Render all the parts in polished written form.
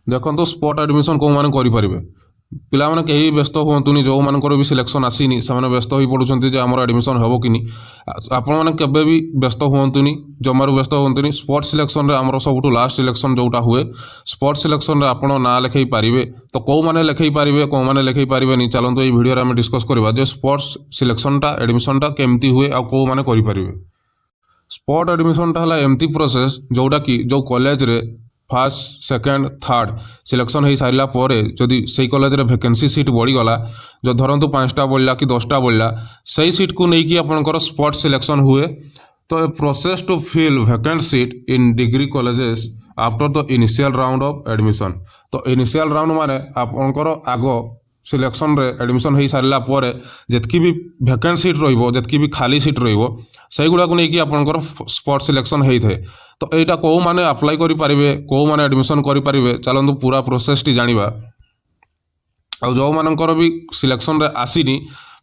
देखो spot admission कौ मैंने करें पिला माने कहीं व्यस्त हुंतुनि जो मानकर भी सिलेक्शन आसीनी से व्यस्त हो पड़ुंट जे आमर एडमिशन हम कि आपण मैंने केबे भी व्यस्त हुंतुनि जमार व्यस्त हुंतुनि स्पोर्ट्स सिलेक्शन रे आमर सबुठ लास्ट सिलेक्शन जोटा हुए स्पोर्ट्स सिलेक्शन रे आपण ना लिखई पारे तो कौ मैंने लिखई पारे कौ मैंने लिखई पारे नहीं चलते ये वीडियो आम डिस्कस करवा जे स्पोर्ट्स सिलेक्शनटा एडमिशनटा केमती हुए आ कौ मैंने करें स्पॉट एडमिशनटा है एमती प्रोसेस जोटा कि जो कॉलेज रे फर्स्ट सेकेंड थर्ड सिलेक्शन हो सारा पर जदि से कॉलेज रे वैकेंसी सीट बढ़ीगला जो धरतु 5टा बढ़ला कि 10टा बढ़ला से सीट को लेकिन आपंकर स्पॉट सिलेक्शन हुए तो a process to fill vacant seat in degree colleges after the initial round of admission तो इनिशियल राउंड माने आपंकर आग सिलेक्शन रे एडमिशन हो सारा पर जितकी भी वैकेंट सीट रही भी खाली सीट रहीगुड़ा को लेकिन आपंकर स्पॉट सिलेक्शन होता है तो यहाँ कौ मैंने अप्लाई करें कौ मैंने एडमिशन करें चलतु पूरा प्रोसेस टी जाना आ जो मानकर भी सिलेक्शन रे आसीनी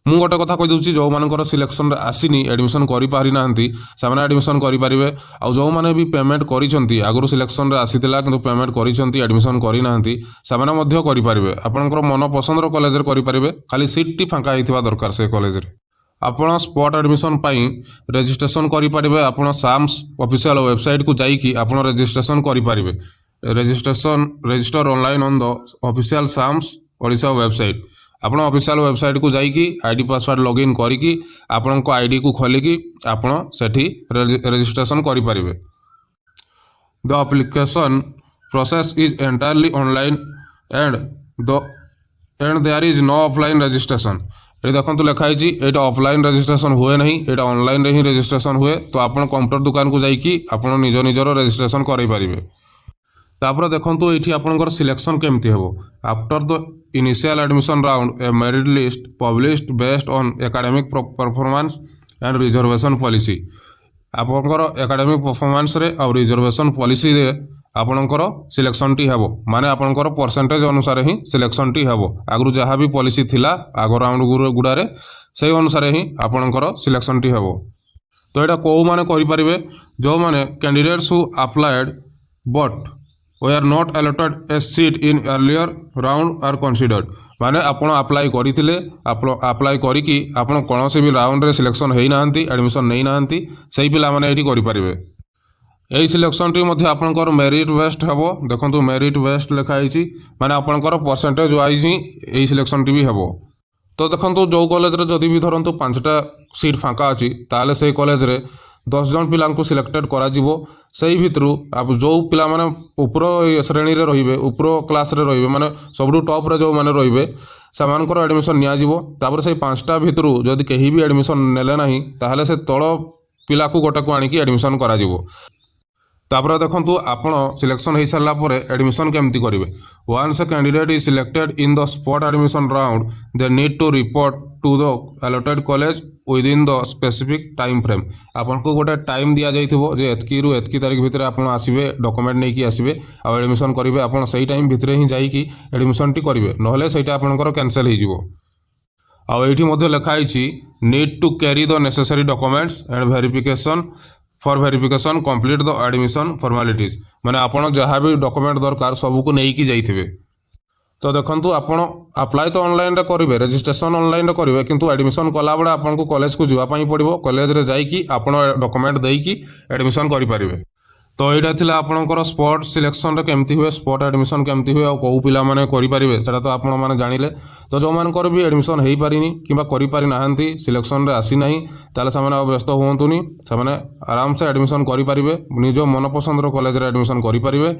मु गोटे कथा कहीदे जो मानकर सिलेक्शन रे आसीनी एडमिशन करि ना से एडमिशन करेंगे आ जो मैंने भी पेमेंट करी आगु सिलेक्शन रे आसीला कि पेमेंट करी एडमिशन करना से करेंगे आपंकर मन पसंदर कॉलेज करेंगे खाली सीट टी फांका होता दरकार से कॉलेज रे आपण स्पॉट एडमिशन रजिस्ट्रेशन करेंगे आपण साम्स ऑफिशियल वेबसाइट को जाइए आप रजिस्ट्रेशन करेंगे register online on the official SAMS Odisha website आपण ऑफिशियल वेबसाइट को जाइए आईडी पासवर्ड लॉगिन करिकी आपण को आईडी को खोलिकी आपण सेठी रजिस्ट्रेशन करेंगे the application process is entirely online and there is no offline registration ये देखो लिखाई ये ऑफलाइन रजिस्ट्रेशन हुए नहीं यहाँ ऑनलाइन ही रजिस्ट्रेशन हुए तो आप कंप्यूटर दुकान को जाइए निज निजर रजिस्ट्रेशन करेंगे तापर देखो ये आपंकर सिलेक्शन केमती हे after the initial admission round a merit list published based on academic performance and reservation policy आपंकर एकेडमिक परफॉर्मेंस रे और रिजर्वेशन पॉलिसी रे आपणकर सिलेक्शन टी हेबो माने आपणकर परसेंटेज अनुसार ही सिलेक्शन टी हेबो आगु जहाँ भी पॉलिसी थिला आग राउंड गुड़ारे से अनुसार ही आपणकर सिलेक्शन टी हेबो तो यहाँ कौ मैंने करें जो मैंने candidates who applied but they are not allotted a seat in earlier round are considered माने आपण अप्लाई करते अप्लाई करी आपण कौन भी राउंड रे सिलेक्शन होना एडमिशन नहीं ना से पिला माने ये करेंगे यही सिलेक्शन टी मध्य आपंकर मेरिट बेस्ड हे देखो मेरिट बेस्ड लिखाई माने आपंकर परसेंटेज वाइज ही यही सिलेक्शन टी भी हे तो देखो जो कॉलेज रे जदि भी धरतु 5टा सीट फांका अच्छी ताले से कॉलेज रे 10 जन पिला सिलेक्टेड करा से भितर आप जो पिला माने ऊपर श्रेणी रे रहिबे ऊपर क्लास रे रहिबे माने सबडू टॉप रे जो माने रहिबे सेमानकर एडमिशन निया जिवो तापर से 5टा भितर जदि कहीं भी एडमिशन नेले नाही ताहले से तळ पिला को गोटा को आनिकी एडमिशन करा जिवो तापर देखो आपण सिलेक्शन हो सारा पर एडमिशन केमती करेंगे once a candidate is selected in the spot admission round they need to report to the allotted college within the specific time frame आपन को गोटे टाइम दिया जाइथिबो जे एतकी रु एतकी तारीख भितर आपण आसीबे डॉक्यूमेंट नहीं कि आसीबे आ एडमिशन करेंगे आपण सही टाइम भितर ही जाइकी एडमिशन टी करेंगे नहले सेटा आपनकर कैंसिल हो जिवो आ एठी मध्ये लिखाई need to carry the necessary documents and verification for verification complete the admission formalities माने आपण जहाँ भी डॉक्यूमेंट दरकार सबू को लेकिन जाइए तो देखो आपण अप्लाई तो ऑनलाइन रे करेंगे रजिस्ट्रेशन ऑनलाइन रे करेंगे किंतु एडमिशन कला बेले आपको कॉलेज को जावाई पड़ो कॉलेज रे जाइकी आपण डॉक्यूमेंट देकी एडमिशन करेंगे तो यहाँ थी आपंकर स्पॉट सिलेक्शन केमती हुए स्पॉट एडमिशन केमती हुए और कौ पिला माने करेंगे से तो आपण मैंने जानिले तो जो मानकर भी एडमिशन हो पारिनी कि पारि ना सिलेक्शन रे आसी नहीं ताले से व्यस्त हुंतुनी से आराम से एडमिशन करेंगे निज मनपसंदर कॉलेज रे एडमिशन करेंगे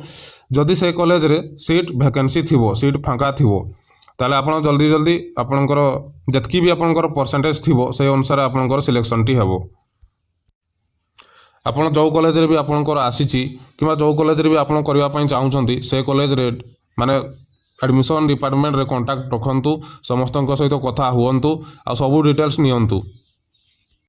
जदि से कॉलेज रे सीट वैकेंसी थी सीट फांका थी ताले आपण जल्दी जल्दी आपंकर जितकी भी आपंकर परसेंटेज थी से अनुसार आपंकर सिलेक्शन टी हेबो आपण जो कॉलेज रे भी आपंकर आसी कि जो कॉलेज रे भी आप करने चाहूँगी से कॉलेज रे माने एडमिशन डिपार्टमेंट रे कांटेक्ट रखंतु समस्त सहित कथा हुंतु आ सब डिटेल्स नियंतु।